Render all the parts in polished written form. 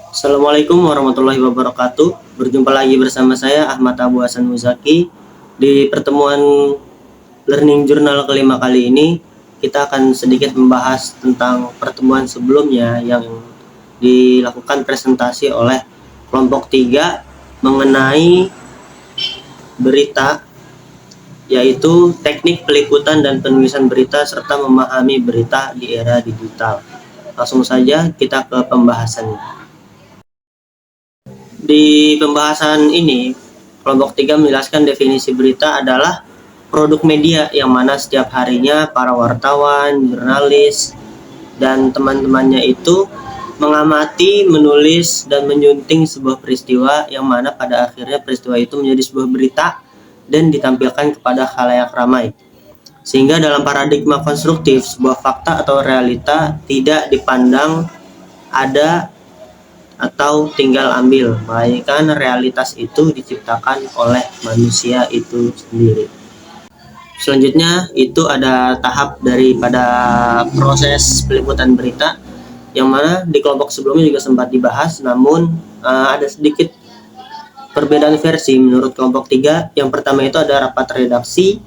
Assalamualaikum warahmatullahi wabarakatuh. Berjumpa lagi bersama saya Ahmad Abu Hasan Muzaki. Di pertemuan Learning Journal kelima kali ini, kita akan sedikit membahas tentang pertemuan sebelumnya yang dilakukan presentasi oleh kelompok 3 mengenai berita, yaitu teknik peliputan dan penulisan berita serta memahami berita di era digital. Langsung saja kita ke pembahasannya. Di pembahasan ini, kelompok 3 menjelaskan definisi berita adalah produk media yang mana setiap harinya para wartawan, jurnalis, dan teman-temannya itu mengamati, menulis, dan menyunting sebuah peristiwa yang mana pada akhirnya peristiwa itu menjadi sebuah berita dan ditampilkan kepada khalayak ramai. Sehingga dalam paradigma konstruktif, sebuah fakta atau realita tidak dipandang ada atau tinggal ambil, melainkan realitas itu diciptakan oleh manusia itu sendiri. Selanjutnya itu ada tahap daripada proses peliputan berita yang mana di kelompok sebelumnya juga sempat dibahas, namun ada sedikit perbedaan versi menurut kelompok 3. Yang pertama itu ada rapat redaksi,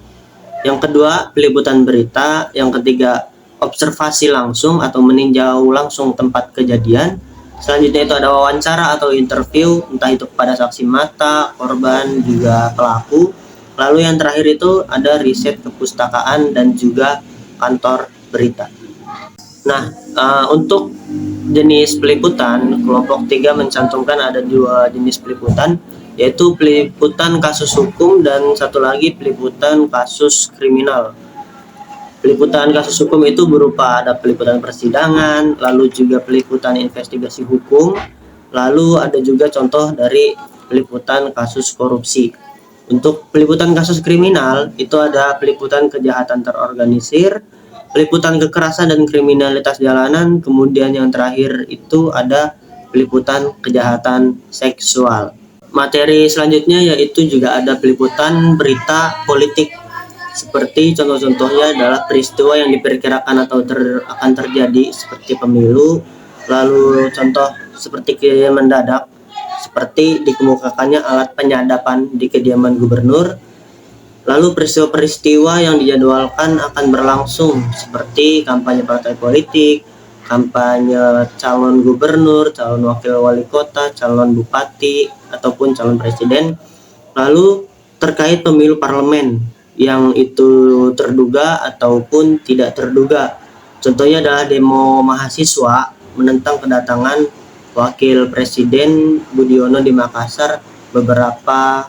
yang kedua peliputan berita, yang ketiga observasi langsung atau meninjau langsung tempat kejadian. Selanjutnya itu ada wawancara atau interview, entah itu kepada saksi mata, korban, juga pelaku. Lalu yang terakhir itu ada riset kepustakaan dan juga kantor berita. Nah, untuk jenis peliputan, kelompok 3 mencantumkan ada 2 jenis peliputan, yaitu peliputan kasus hukum dan satu lagi peliputan kasus kriminal. Peliputan kasus hukum itu berupa ada peliputan persidangan, lalu juga peliputan investigasi hukum, lalu ada juga contoh dari peliputan kasus korupsi. Untuk peliputan kasus kriminal itu ada peliputan kejahatan terorganisir, peliputan kekerasan dan kriminalitas jalanan, kemudian yang terakhir itu ada peliputan kejahatan seksual. Materi selanjutnya yaitu juga ada peliputan berita politik. Seperti contoh-contohnya adalah peristiwa yang diperkirakan atau akan terjadi seperti pemilu, lalu contoh seperti kejadian mendadak, seperti dikemukakannya alat penyadapan di kediaman gubernur, lalu peristiwa-peristiwa yang dijadwalkan akan berlangsung seperti kampanye partai politik, kampanye calon gubernur, calon wakil wali kota, calon bupati, ataupun calon presiden, lalu terkait pemilu parlemen yang itu terduga ataupun tidak terduga. Contohnya adalah demo mahasiswa menentang kedatangan Wakil Presiden Budiono di Makassar beberapa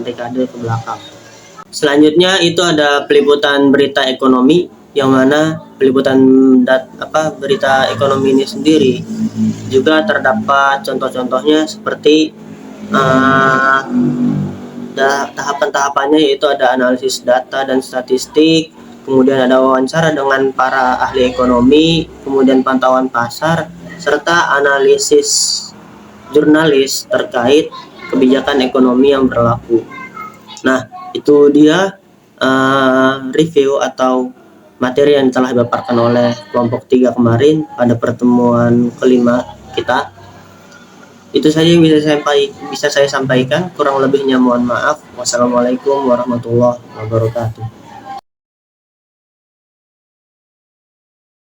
dekade ke belakang. Selanjutnya itu ada peliputan berita ekonomi, yang mana peliputan berita ekonomi ini sendiri juga terdapat contoh-contohnya seperti tahapan-tahapannya, yaitu ada analisis data dan statistik, kemudian ada wawancara dengan para ahli ekonomi, kemudian pantauan pasar, serta analisis jurnalis terkait kebijakan ekonomi yang berlaku. Nah, itu dia review atau materi yang telah dipaparkan oleh kelompok 3 kemarin pada pertemuan kelima kita. Itu saja yang bisa saya sampaikan, kurang lebihnya mohon maaf. Wassalamualaikum warahmatullahi wabarakatuh.